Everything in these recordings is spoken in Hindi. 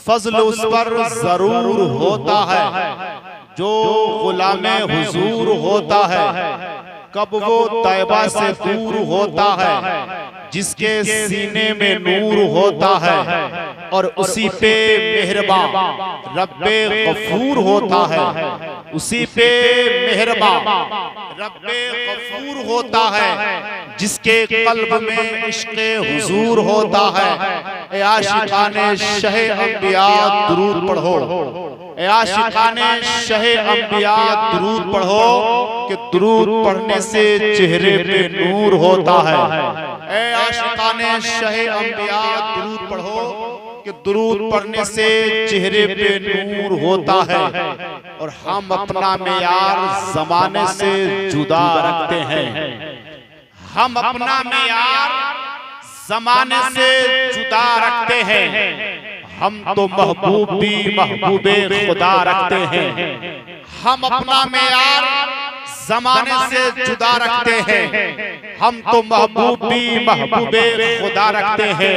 फजल उस पर जरूर होता है जो गुलामे हुजूर होता है। कब वो तैबा से दूर होता है जिसके सीने में नूर होता है, और उसी पे मेहरबान रब्बे गफूर होता है। उसी पे मेहरबान रब्बे गफूर होता है जिसके कल्ब में इश्क़े हुजूर होता है। ए आशिकाने शहे अंबिया दुरूद पढ़ो, ए आशिकाने शहे अंबिया दुरूद पढ़ो कि दुरूद पढ़ने से चेहरे पे नूर होता है। ए आशिकाने शहे अंबिया दुरूद पढ़ो कि दुरूद पढ़ने से चेहरे पे नूर होता है। और हम अपना मेयार जमाने से जुदा रखते हैं। हम अपना मेयार जमाने से जुदा रखते हैं। हम तो महबूब भी महबूबे खुदा रखते हैं। हम अपना मेयार जमाने से जुदा रखते हैं। हम तो महबूब भी महबूबे खुदा रखते हैं।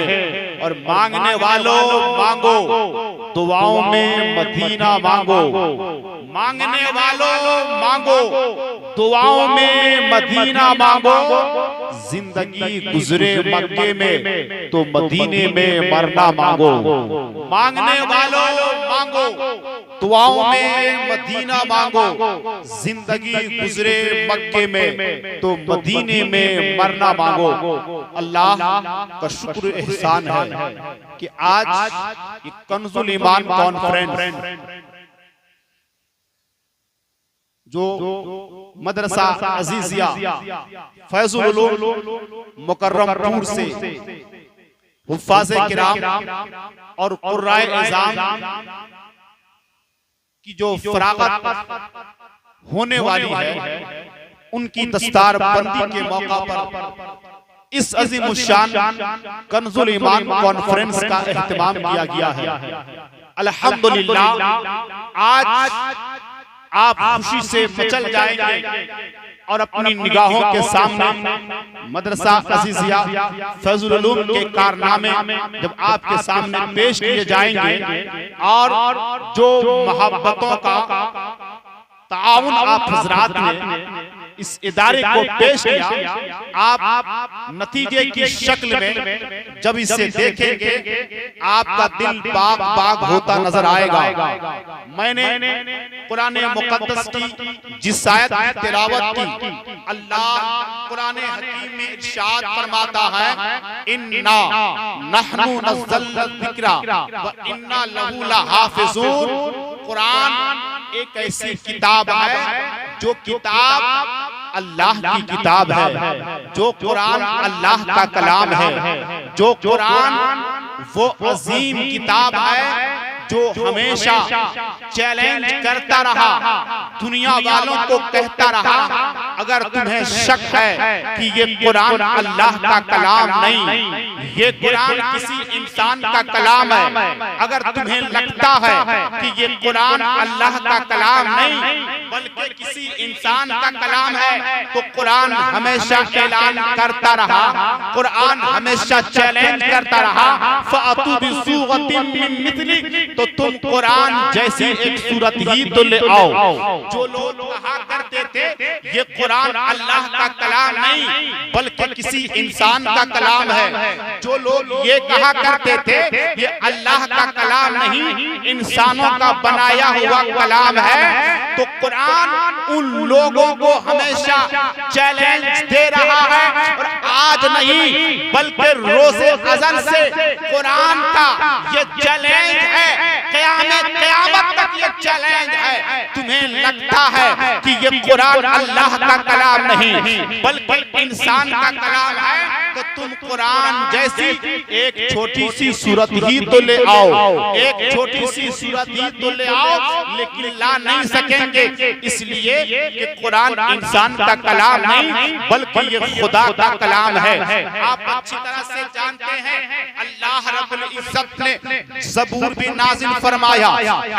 और मांगने वालों मांगो, दुआओं में मदीना मांगो। मांगने वालों मांगो, दुआओं में मदीना मांगो। जिंदगी गुजरे मक्के में तो मदीने में मरना मांगो। मांगने वालों मांगो, दुआओं में मदीना मांगो। जिंदगी गुजरे मक्के में तो मदीने में मरना मांगो। अल्लाह का शुक्र एहसान है कि आज ये कंजुल ईमान कॉन्फ्रेंस जो मदरसा अजीजिया फैजुल उलूम मुकर्रमपुर से हुफ्फाज़े किराम और कुर्राए इज़ाम की जो फरागत होने वाली है, उनकी दस्तार बंदी के मौका पर इस अज़ीमुश्शान कंजुल ईमान कॉन्फ्रेंस का एहतमाम किया गया है। अल्हम्दुलिल्लाह आज आप खुशी से मचल जाएंगे और अपनी निगाहों के सामने मदरसा अजीजिया फैजुल उलूम के कारनामे जब आपके सामने पेश किए जाएंगे और जो मोहब्बतों का ताउन आप हजरात ने इस इदारे को पेश किया, आप नतीजे की शक्ल में जब इसे देखेंगे आपका दिल बाग बाग होता नजर आएगा। मैंने कुरान मुकद्दस की जिस आयत की तिलावत की, अल्लाह कुरान हकीम में इरशाद फरमाता है, इन्ना नहनु नज़्ज़लना ज़िक्रा व इन्ना लहू लहाफ़िज़ून। कुरान एक ऐसी किताब है जो किताब अल्लाह की किताब है, जो कुरान अल्लाह का कलाम है, जो कुरान वो अजीम किताब है जो हमेशा चैलेंज करता रहा, दुनिया वालों को कहता रहा, अगर तुम्हें शक है कि ये कुरान अल्लाह का कलाम नहीं, ये कुरान किसी इंसान का कलाम है, अगर तुम्हें लगता है कि ये कुरान अल्लाह का कलाम नहीं बल्कि किसी इंसान का कलाम है, तो कुरान हमेशा ऐलान करता रहा, कुरान हमेशा चैलेंज करता रहा, फ़अतू बिसूरतिन मिन मिस्लिही, तो तुम कुरान जैसी एक सूरत ही तो ले आओ। जो लोग कहा करते थे ये कुरान अल्लाह का कलाम नहीं बल्कि किसी इंसान का कलाम है, जो लोग ये कहा करते थे ये अल्लाह का कलाम नहीं इंसानों का बनाया हुआ कलाम है, तो कुरान उन लोगों को हमेशा चैलेंज दे रहा है। और आज नहीं बल्कि रोज़े अज़ल से कुरान का ये चैलेंज है, क़यामत तक ये चैलेंज है। तुम्हें लगता है कि ये कुरान अल्लाह का कलाम नहीं बल्कि इंसान का कलाम है, तो तुम कुरान जैसी एक छोटी सी सूरत ही तो ले आओ, एक छोटी सी सूरत ही तो ले आओ, लेकिन ला नहीं सकेंगे, इसलिए कि कुरान इंसान का कलाम नहीं बल्कि ये खुदा का कलाम है। आप अच्छी तरह से जानते हैं अल्लाह रब्बुल इज्जत ने ज़बूर भी नाज़िल फरमाया,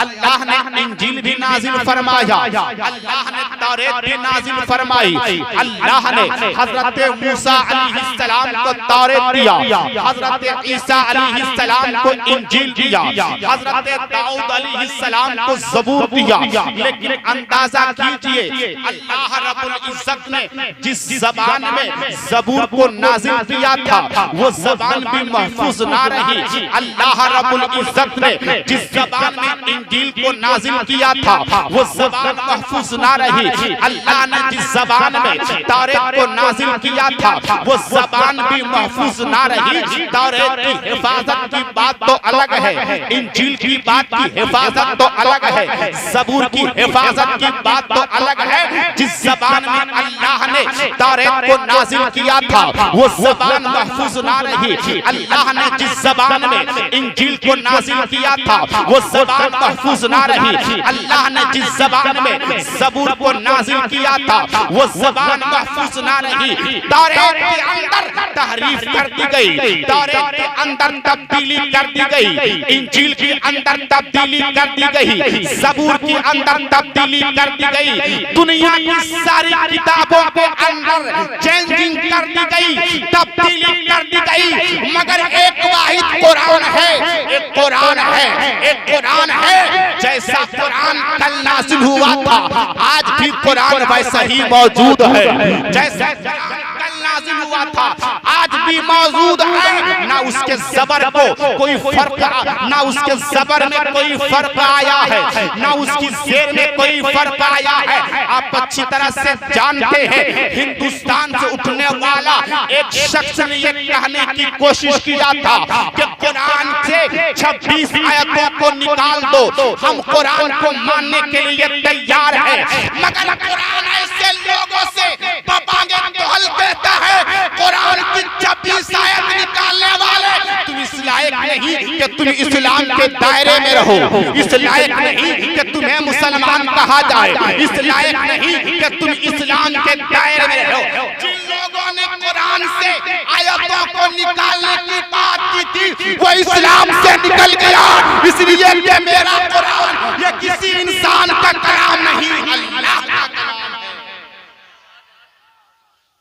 अल्लाह ने इंजील भी नाज़िल फरमाया, अल्लाह ने तौरात भी नाज़िल फरमाई, अल्लाह ने हज़रत मूसा अलैहिस्सलाम को तौरात दिया, हजरत ईसा अलैहिस्सलाम को इंजील दिया, हजरत दाऊद अलैहिस्सलाम को ज़बूर दिया। लेकिन अंदाजा कीजिए अल्लाह रब्बुल इज्जत ने जिस ज़बान में ज़बूर को नाज़िल किया था वो ज़बान भी महफूज ना रही। अल्लाह रब्बुल इज्जत ने जिस ज़बान में इंजील को नाज़िल किया था वो ज़बान महफूज ना रही। अल्लाह ने जिस ज़बान में तौरात को नाज़िल किया था वो ज़बान भी महफूज ना रही। तौरात की हिफाजत की बात तो अलग है, इंजील की बात की हिफाजत तो अलग है, ज़बूर की हिफाजत की बात तो अलग है। जिस ज़बान में अल्लाह ने तौरात को नाज़िल किया था वो ज़बान महफूज ना रही। अल्लाह ने जिस ज़बान में इंजील को नाज़िल किया था वो ज़बान महफूज ना रही। अल्लाह ने जिस ज़बान में ज़बूर को नाज़िल किया था वो ज़बान महफूज ना रही। तौरात के अंदर तहरीफ कर दी गई, तौरात के अंदर तब्दीली कर दी गई, इंजील के अंदर तब्दीली कर दी गई, ज़बूर के अंदर तब्दीली कर दी गई, दुनिया की सारी किताबों के अंदर चेंजिंग कर दी गई, तब्दीली कर दी गई, मगर एक वाहिद कुरान है, एक कुरान है, एक कुरान है। जैसा कुरान कल नाज़िल हुआ था आज भी कुरान वैसा ही मौजूद है। जैसा कल नाज़िल हुआ था आज भी मौजूद है। ना उसके ज़बर को कोई फर्क, ना उसके ज़बर में कोई फर्क आया है, ना उसकी ज़ेर में कोई फर्क आया है। आप अच्छी तरह से जानते हैं हिंदुस्तान से उठने वाला एक शख्स ने ये कहने की कोशिश किया था कि कुरान से 26 आयतों को निकाल दो, हम कुरान को मानने के लिए तैयार हैं। मगर कुरान ऐसे लोगों से बबांगे तोहल देता है, कुरान की 26 आयत निकालने वाले तुम इस लायक नहीं कि तुम इस्लाम के दायरे में रहो, इस लायक नहीं कि तुम्हें मुसलमान कहा जाए, इस लायक नहीं कि तुम इस्लाम के दायरे में रहो। जिन लोगों ने कुरान से आयतों को निकालने की बात की थी वो इस्लाम से निकल गया। इसलिए ये मेरा कुरान ये किसी इंसान का कलाम नहीं, अल्लाह का कलाम है।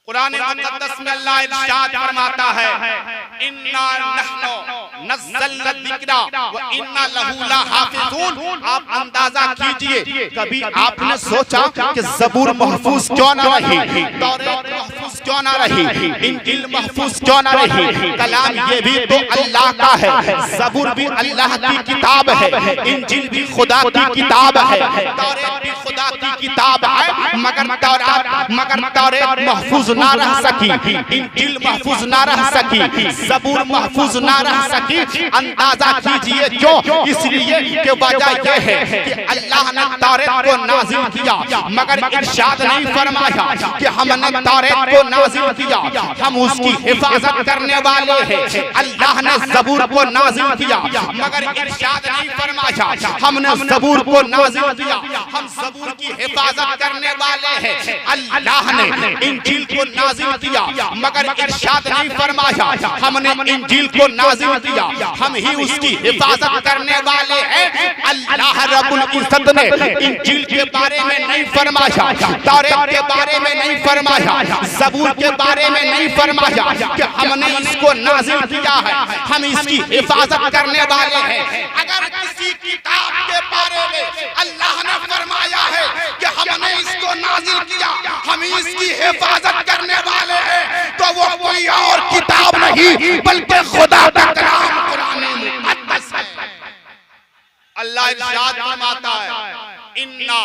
कुरान मुक़द्दस में अल्लाह इरशाद फरमाता है इन्ना नहनु नज़्ज़लना ज़िक्रा व इन्ना लहू लहाफ़िज़ून। आप अंदाजा कीजिए कभी आपने सोचा कि ज़बूर महफूज क्यों ना रही, तौरात महफूज क्यों ना रही, इंजील महफूज क्यों ना रही? कलाम ये भी तो अल्लाह का है, ज़बूर भी अल्लाह की किताब है, इंजील भी खुदा की किताब है, तौरात भी खुदा की किताब है। मगर तौरात महफूज ना रह सकी, इंजील महफूज ना रह सकी, ज़बूर महफूज ना रह सकी। अंदाजा कीजिए क्यों? इसलिए कि वजह यह है कि अल्लाह ने तौरात को नाज़िल किया मगर इरशाद नहीं फरमाया कि हमने तौरात को नाज़िल किया, हम उसकी हिफाजत करने वाले हैं। अल्लाह ने ज़बूर को नाज़िल किया मगर इरशाद नहीं फरमाया हमने ज़बूर को नाज़िल किया, हम ज़बूर की हिफाजत करने वाले हैं। अल्लाह ने इंजील को नाज़िल किया मगर इरशाद नहीं फरमाया हमने इंजील को नाज़िल किया, हम ही उसकी हिफाजत करने वाले हैं। अल्लाह रब्बुल इज्जत ने इंजील के बारे में नहीं फरमाया, तौरात के बारे में नहीं फरमाया, ज़बूर के बारे में नहीं फरमाया कि हमने इसको नाज़िल किया है, हम इसकी हिफाजत करने वाले हैं। अगर किसी किताब के बारे में अल्लाह ने फरमाया है कि हमने इसको नाज़िल किया, हम इसकी हिफाजत करने वाले हैं, तो वो कोई और किताब नहीं बल्कि खुदा का कलाम कुरान मुक़द्दस है। अल्लाह इरशाद फरमाता है इन्ना,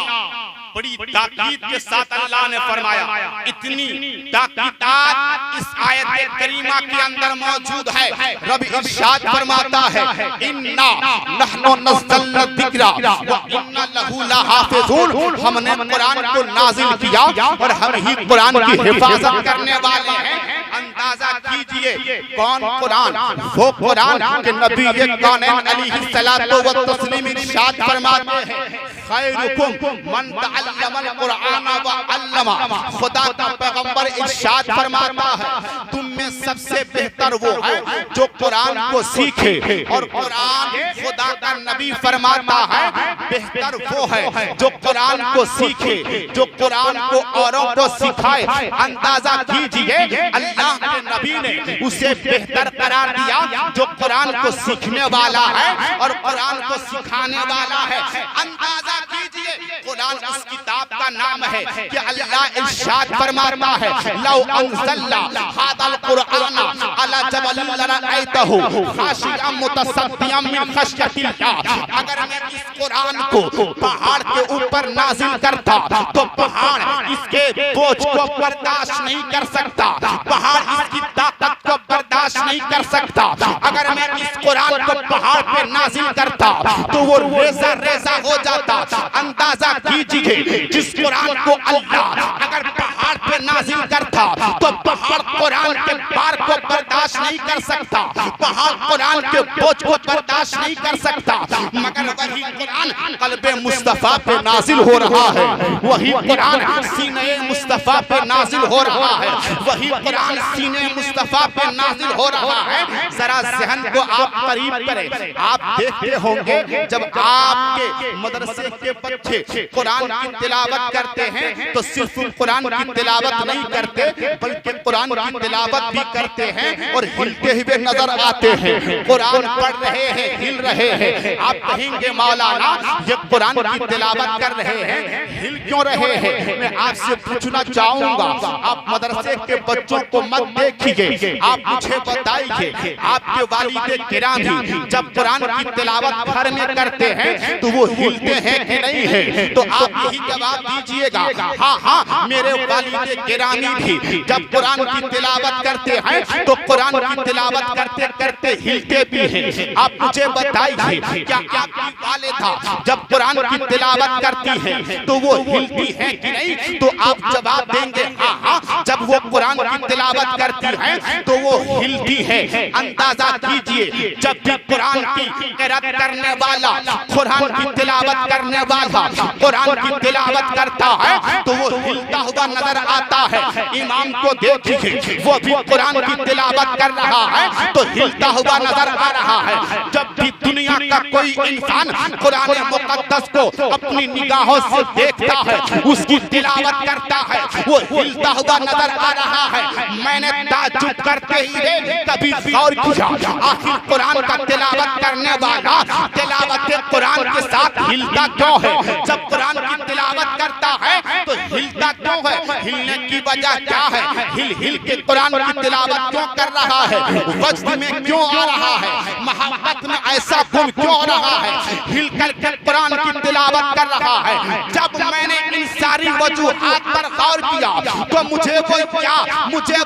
बड़ी ताकीद के साथ अल्लाह ने फरमाया, इतनी ताकीदात इस आयत करीमा के अंदर मौजूद है। रब इरशाद फरमाता है इन्ना नहनु नज़्ज़लना ज़िक्रा व इन्ना लहू लहाफ़िज़ून। हमने कुरान को नाज़िल किया और हम ही कुरान की हिफाजत करने वाले हैं। अंदाजा कीजिए कौन कुरान? वो कुरान के नबी कानून अलैहिस्सलातु व तस्लीम इरशाद फरमाते हैं खैरुकुम मन तअल्लमल कुरान व अल्लमा। खुदा का पैगंबर इरशाद फरमाता है तुम में सबसे बेहतर वो है जो कुरान को सीखे, और कुरान खुदा का नबी फरमाता है बेहतर वो है जो कुरान को सीखे, जो कुरान को औरों को सिखाए। अंदाजा कीजिए अल्लाह के नबी ने उसे बेहतर करार दिया जो कुरान को सीखने वाला है और कुरान को सिखाने वाला है। अंदाजा कीजिए, कुरान उस किताब का नाम है कि अल्लाह इरशाद फरमाता है, लौ अंज़लना हादल कुरान अला जबलिन लरअयतहु खाशिअम मुतसद्दिअम मिन खश्यतिल्लाह। अगर मैं इस कुरान को पहाड़ के ऊपर नाजिल करता तो पहाड़ इसके बोझ को बर्दाश्त नहीं कर सकता, पहाड़ इसकी ताकत को बर्दाश्त नहीं कर सकता। अगर मैं इस कुरान को पहाड़ पे नाजिल करता तो वो रेजा रेजा हो जाता। अंदाजा कीजिए, जिस कुरान को अल्लाह अगर पहाड़ पे नाजिल करता तो पहाड़ कुरान के बार को बर्दाश्त नहीं कर सकता, पहाड़ कुरान के बोझ को बर्दाश्त नहीं कर सकता। मगर वही कुरान कल्बे मुस्तफा पे नाजिल हो रहा है, वही कुरान सीने मुस्तफा पे नाजिल हो रहा है, वही कुरान सीने मुस्तफा पे नाजिल हो रहा है। जरा ज़हन को आप करीब करें, आप देखते होंगे जब आपके मदरसे के बच्चे कुरान की तिलावत करते हैं तो सिर्फ कुरान की तिलावत नहीं करते बल्कि कुरान की तिलावत भी करते हैं और हिलते हुए नजर आते हैं। कुरान पढ़ रहे हैं, हिल रहे हैं। आप कहेंगे मौलाना ये कुरान की तिलावत कर रहे हैं, हिल क्यों रहे हैं? मैं आपसे पूछना चाहूंगा, आप मदरसे के बच्चों को मत देखिए, आप मुझे बताइए आपके वालिद किरामी जब कुरान की तिलावत घर में करते हैं तो वो हिलते हैं कि नहीं है? तो आप यही जवाब दीजिएगा, हाँ हाँ मेरे वालिद किरामी भी जब कुरान की तिलावत करते हैं तो कुरान की तिलावत करते करते हिलते भी हैं। आप मुझे बताइए क्या आपकी वालिदा जब कुरान की तिलावत करती है तो वो हिलती है कि नहीं? तो आप जवाब देंगे हाँ हाँ, जब वो कुरान की तिलावत करती है तो वो हिलती है। अंदाजा कीजिए, जब भी कुरान की क़िराअत करने वाला, कुरान की तिलावत करने वाला कुरान की तिलावत करता है तो वो हिलता हुआ नजर आता है। इमाम को देखिए, वो भी कुरान की तिलावत कर रहा है तो हिलता हुआ नजर आ रहा है। जब भी दुनिया का कोई इंसान कुरान मुक़द्दस को अपनी निगाहों से देखता है, उसकी तिलावत करता है, वो हिलता हुआ नजर आ रहा है। मैंने ताज्जुब करते ही कभी गौर किया, आखिर कुरान का तिलावत करने वाला तिलावत कुरान के साथ हिलता क्यों है? जब कुरान की तिलावत करता है तो हिलता क्यों है? हिलने की वजह क्या है? हिल हिल के कुरान की तिलावत क्यों कर रहा है? वज्द में क्यों आ रहा है? मोहब्बत में ऐसा गुम क्यों हो रहा है? हिल कर कुरान की तिलावत कर रहा है। जब मैंने इन सारी वजूहात पर गौर किया तो मुझे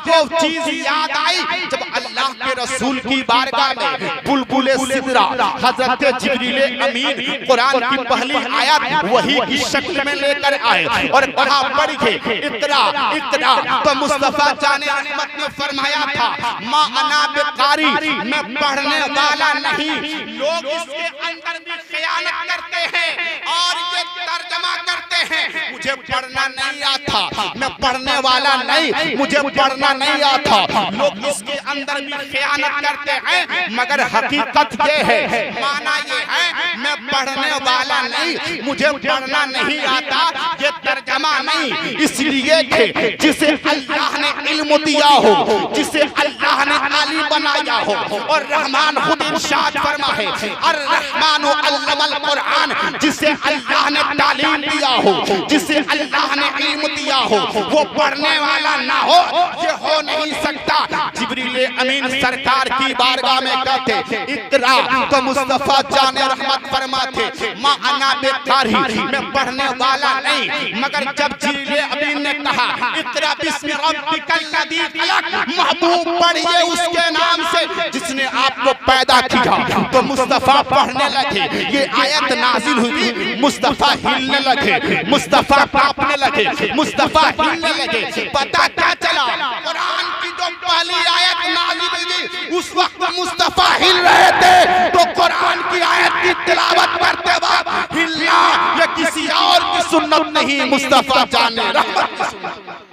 वो चीज याद आई जब अल्लाह के रसूल की बारगाह में बुलबुले सिदरा हजरत जिब्रील अमीन कुरान की पहली आयत वही की शक्ल में लेकर आए और कहा पढ़िए इक़रा इक़रा। तो मुस्तफा जाने रहमत ने फरमाया था, मा अना बिकारी, मैं पढ़ने वाला नहीं। लोग इसके अंदर भी खयानत करते हैं और ये तर्जमा करते हैं, मुझे पढ़ना नहीं आता, मैं पढ़ने वाला नहीं, मुझे पढ़ना नहीं आता। लोग इसके अंदर भी खयानत करते हैं मगर हकीकत ये है, माना ये है मैं पढ़ने वाला नहीं, मुझे पढ़ना नहीं आता, ये तर्जमा नहीं। इसलिए कि जिसे अल्लाह ने इल्म दिया हो, जिसे अल्लाह ने आलिम बनाया हो, और रहमान खुद इरशाद फरमा है अर्रहमानु अल्लमल कुरान, जिसे अल्लाह ने तालीम दिया हो, जिसे अल्लाह ने इल्म दिया हो, वो पढ़ने वाला ना हो, ये हो नहीं सकता। जिब्रील अमीन सरकार की बारगाह में कहते इक़रा, तो मुस्तफा जाने रहमत फरमाते मा अना बिकारी, मैं पढ़ने वाला नहीं। मगर जब जिब्रील अमीन ने कहा इक़रा बिस्मि रब्बिकल लज़ी खलक़, महबूब पढ़िए उसके नाम से जिसने आपको पैदा किया, तो मुस्तफा पढ़ने लगे। ये आयत नाजिल हुई, मुस्तफा हिलने लगे, मुस्तफा कांपने लगे, मुस्तफा हिलने लगे। पता क्या चला? कुरान की जो पहली आयत नाजिल हुई उस वक्त मुस्तफा हिल रहे थे, तो कुरान की आयत की तिलावत करते वक्त हिलना ये किसी और की सुन्नत नहीं, मुस्तफा जाने रहमत की सुन्नत।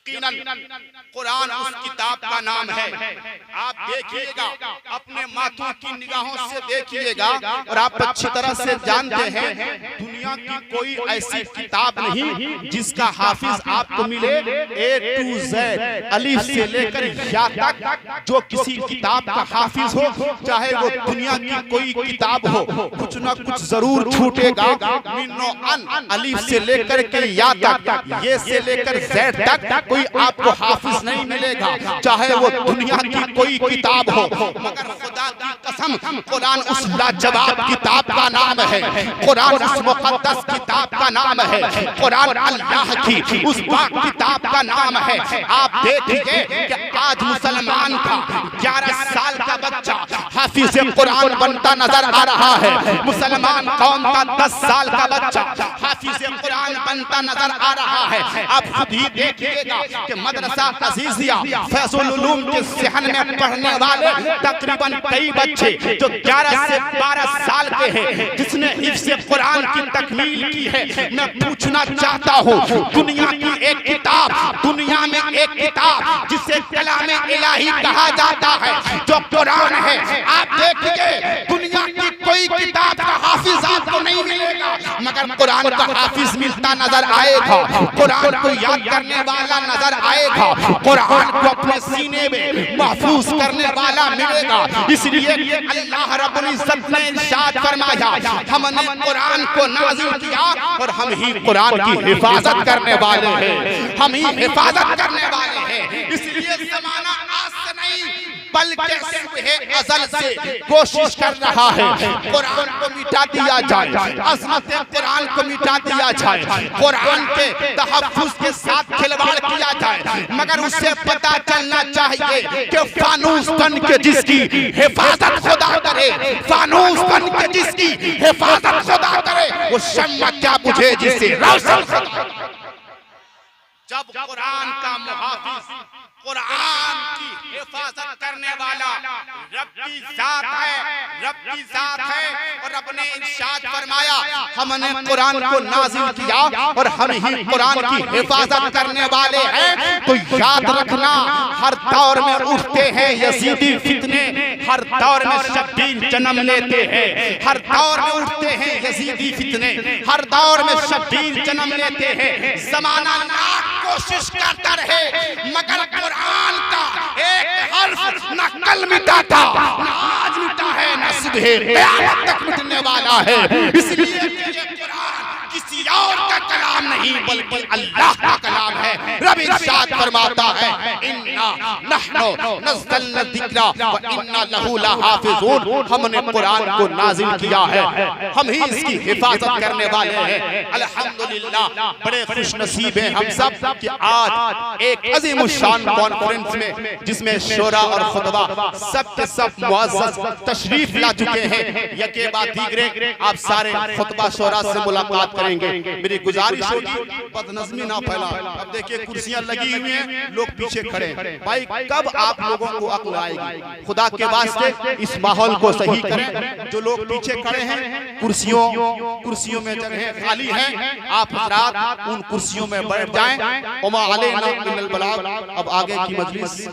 यकीनन कुरान उस किताब का नाम है। आप देखिएगा, अपने माथों की निगाहों से देखिएगा, और आप अच्छी तरह से जानते हैं दुनिया की कोई ऐसी किताब नहीं जिसका हाफिज आपको मिले A to Z, अलीफ से लेकर या तक, जो किसी किताब का हाफिज हो, चाहे वो दुनिया की कोई किताब हो, कुछ ना कुछ जरूर छूटेगा। मिनो अन, अलीफ से लेकर के या तक, ये से लेकर Z तक कोई आपको हाफिज नहीं मिलेगा, चाहे वो दुनिया की कोई किताब हो। मगर खुदा की कसम, कुरान उस लाजवाब किताब का नाम है, कुरान उस मुक़द्दस किताब का नाम है, कुरान अल्लाह की उस पाक किताब का नाम है। आप देखिए कि आज मुसलमान का 11 साल का बच्चा हाफिज कुरान बनता नजर आ रहा है, मुसलमान कौम का 10 साल का बच्चा हाफिज कुरान बनता नजर आ रहा है। आप खुद ही देखिएगा कि मदरसा अजीजिया फैजुल उलूम के सहन में पढ़ने वाले तकरीबन कई बच्चे जो 11 से 12 साल के हैं, जिसने हिफ्ज़ कुरान की तकमील की है। मैं पूछना चाहता हूँ, दुनिया की एक किताब, दुनिया में एक किताब जिसे कलामे इलाही कहा जाता है, जो कुरान है, आप देखिए दुनिया की कोई किताब का हाफिज आपको नहीं मिलेगा, मगर कुरान का हाफिज मिलता नजर आएगा, कुरान को याद करने वाला नजर आएगा, कुरान को अपने सीने में महफूज करने वाला मिलेगा। इसलिए अल्लाह रब्बुल इज्जत ने इरशाद फरमाया, हमने कुरान को नाज़िल किया और हम ही कुरान की हिफाजत करने वाले हैं, हम ही हिफाजत करने वाले हैं। इसलिए ज़माना आज से नहीं बल्कि सुबह अज़ल से कोशिश कर रहा है कुरान को मिटा दिया जाए, अज़मत कुरान को मिटा दिया जाए, कुरान के तहफ़्फ़ुज़ के साथ खिलवाड़ किया जाए। मगर उसे पता चलना चाहिए कि फानूस बन के जिसकी हिफाजत खुदा करे, फानूस बन के जिसकी हिफाजत खुदा करे, वो शम्मा क्या बुझे जिसे रोशन खुदा। जब कुरान का मुहाफिज, कुरान की हिफाजत करने वाला रब की जात है, रब की जात है, और रब ने इरशाद फरमाया, हमने कुरान को नाज़िल किया और हम ही कुरान की हिफाजत करने वाले हैं। तो याद रखना, हर दौर में उठते हैं यजीदी फितने, हर दौर में शब्बीर जन्म लेते हैं, हर दौर में उठते हैं यजीदी फितने, हर दौर में शब्बीर जन्म लेते हैं। ज़माना लाख कोशिश करता रहे, मगर कुरान का एक हर्फ न कल मिटा था, न आज मिटा है, न सुबह क़यामत तक मिटने वाला है। इसलिए ये कुरान किसी और का कलाम नहीं बल्कि अल्लाह का कलाम है। रब इरशाद फरमाता है, इन्ना नहनु नज़्ज़लना ज़िक्रा व इन्ना लहू लहाफ़िज़ून, हमने कुरान को नाज़िल किया है, हम ही इसकी हिफाजत करने वाले हैं। अल्हम्दुलिल्लाह, बड़े खुशनसीब हैं हम सब कि आज एक अज़ीमुश्शान कॉन्फ्रेंस में, जिसमें शोरा और खुतबा सब के सब मुअज़्ज़ज़ तशरीफ ला चुके हैं। यके बाद दीगरे आप सारे खुतबा शोरा से मुलाकात करेंगे। मेरी गुजारिश होगी बदनज़मी ना फैला। अब देखिए कुर्सियां लगी हुई हैं, लोग पीछे खड़े हैं। भाई कब आप लोगों को अक्ल आएगी? खुदा के वास्ते इस माहौल को सही करें। जो लोग पीछे खड़े हैं, कुर्सियों में जगह खाली है, आप हज़रात उन कुर्सियों में बैठ जाएं। उमा अलैना मिनल बलाग। अब आगे की मजलिस